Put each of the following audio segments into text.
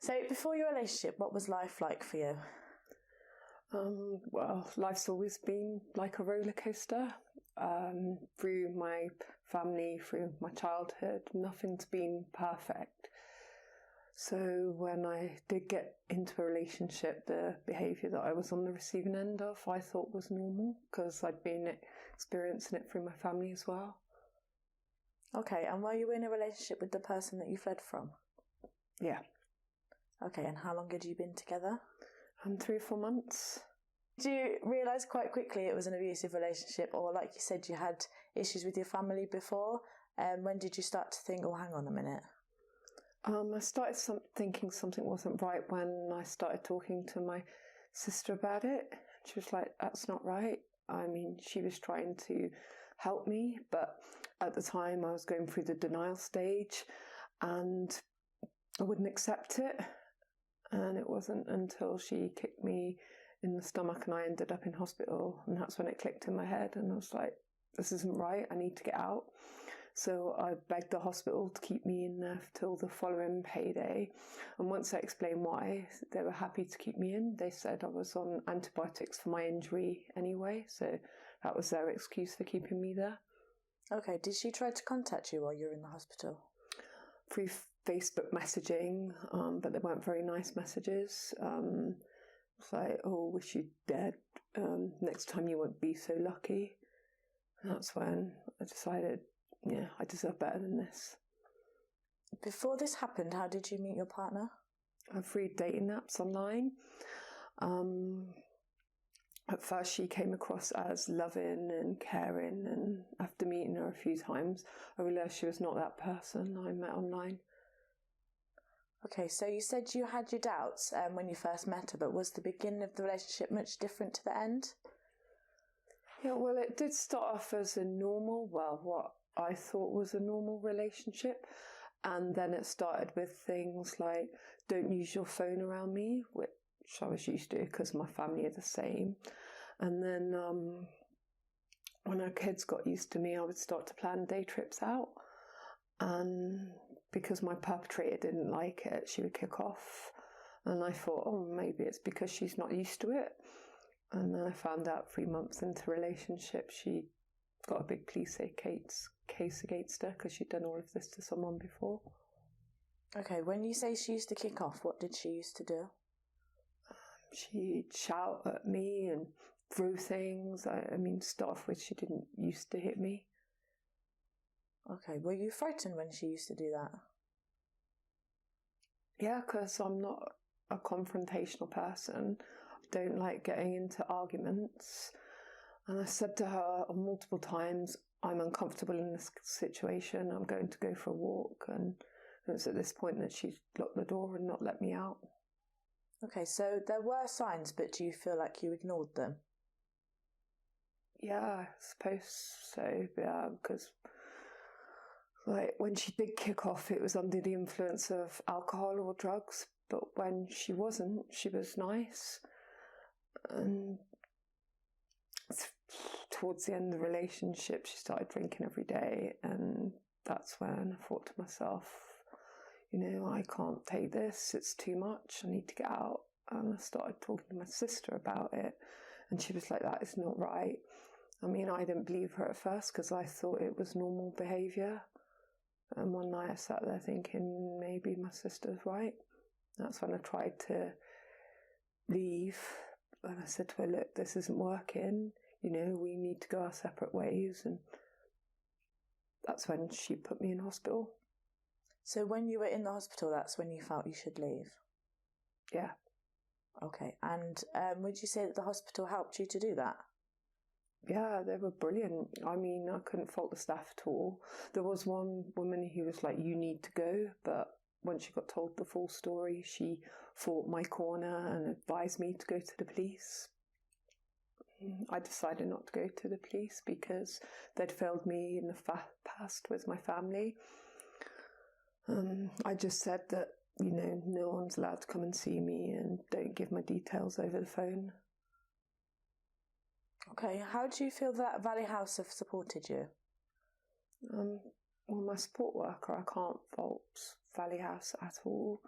So before your relationship, what was life like for you? Well, life's always been like a roller coaster. Through my family, through my childhood, nothing's been perfect. So when I did get into a relationship, the behaviour that I was on the receiving end of, I thought was normal because I'd been experiencing it through my family as well. Okay, and were you in a relationship with the person that you fled from? Yeah. Okay, and how long had you been together? 3 or 4 months. Did you realise quite quickly it was an abusive relationship, or like you said, you had issues with your family before? When did you start to think, oh, hang on a minute? I started thinking something wasn't right when I started talking to my sister about it. She was like, that's not right. I mean, she was trying to help me, but at the time I was going through the denial stage and I wouldn't accept it. And it wasn't until she kicked me in the stomach and I ended up in hospital, and that's when it clicked in my head and I was like, this isn't right, I need to get out. So I begged the hospital to keep me in there till the following payday, and once I explained why, they were happy to keep me in. They said I was on antibiotics for my injury anyway, so that was their excuse for keeping me there. Okay, did she try to contact you while you were in the hospital? Through Facebook messaging, but they weren't very nice messages. It's like, oh, wish you'd dead. Next time you won't be so lucky. And that's when I decided, yeah, I deserve better than this. Before this happened, how did you meet your partner? Through dating apps online. At first she came across as loving and caring, and after meeting her a few times, I realised she was not that person I met online. Okay, so you said you had your doubts when you first met her, but was the beginning of the relationship much different to the end? Yeah, well, it did start off as what I thought was a normal relationship. And then it started with things like, don't use your phone around me, which I was used to because my family are the same. And then when our kids got used to me, I would start to plan day trips out. And because my perpetrator didn't like it, she would kick off. And I thought, oh, maybe it's because she's not used to it. And then I found out 3 months into relationship, she got a big police case against her because she'd done all of this to someone before. Okay, when you say she used to kick off, what did she used to do? She'd shout at me and throw things. I mean, start off with, she didn't used to hit me. Okay, were you frightened when she used to do that? Yeah, because I'm not a confrontational person. I don't like getting into arguments. And I said to her multiple times, I'm uncomfortable in this situation, I'm going to go for a walk. And it was at this point that she locked the door and not let me out. Okay, so there were signs, but do you feel like you ignored them? Yeah, I suppose so, yeah, because like when she did kick off, it was under the influence of alcohol or drugs, but when she wasn't, she was nice. And towards the end of the relationship, she started drinking every day, and that's when I thought to myself, you know, I can't take this, it's too much, I need to get out. And I started talking to my sister about it, and she was like, that is not right. I mean, I didn't believe her at first because I thought it was normal behaviour. And one night I sat there thinking, maybe my sister's right. That's when I tried to leave. And I said to her, look, this isn't working. You know, we need to go our separate ways. And that's when she put me in hospital. So when you were in the hospital, that's when you felt you should leave? Yeah. Okay, and would you say that the hospital helped you to do that? Yeah, they were brilliant. I mean, I couldn't fault the staff at all. There was one woman who was like, you need to go, but when she got told the full story, she fought my corner and advised me to go to the police. I decided not to go to the police because they'd failed me in the past with my family. I just said that, you know, no one's allowed to come and see me and don't give my details over the phone. Okay, how do you feel that Valley House have supported you? Well, my support worker, I can't fault Valley House at all.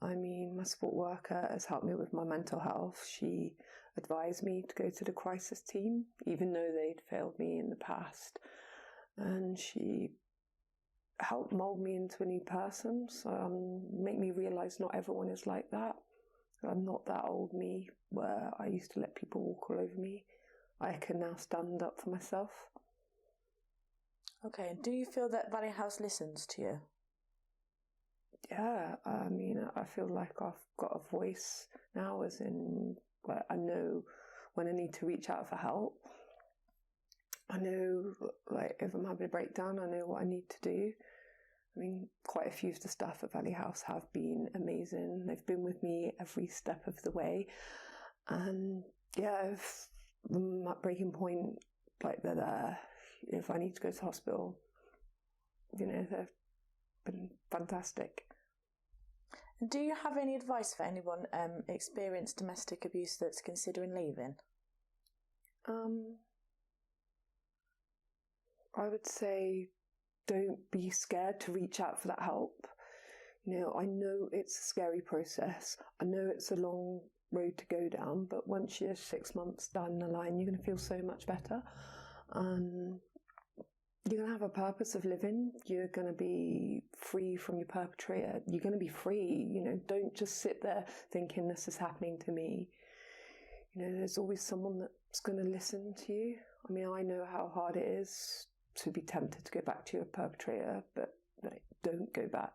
I mean, my support worker has helped me with my mental health. She advised me to go to the crisis team, even though they'd failed me in the past. And she helped mould me into a new person, so make me realise not everyone is like that. I'm not that old me where I used to let people walk all over me. I can now stand up for myself. Okay, and do you feel that Valley House listens to you? Yeah, I mean, I feel like I've got a voice now, as in, like, I know when I need to reach out for help. I know, like, if I'm having a breakdown, I know what I need to do. I mean, quite a few of the staff at Valley House have been amazing. They've been with me every step of the way. And yeah, if I'm at breaking point, like, they're there. If I need to go to hospital, you know, they've been fantastic. And do you have any advice for anyone experienced domestic abuse that's considering leaving? I would say don't be scared to reach out for that help. You know, I know it's a scary process. I know it's a long road to go down, but once you're 6 months down the line, you're going to feel so much better. And you're going to have a purpose of living. You're going to be free from your perpetrator. You're going to be free. You know, don't just sit there thinking this is happening to me. You know, there's always someone that's going to listen to you. I mean, I know how hard it is to be tempted to go back to your perpetrator, but don't go back.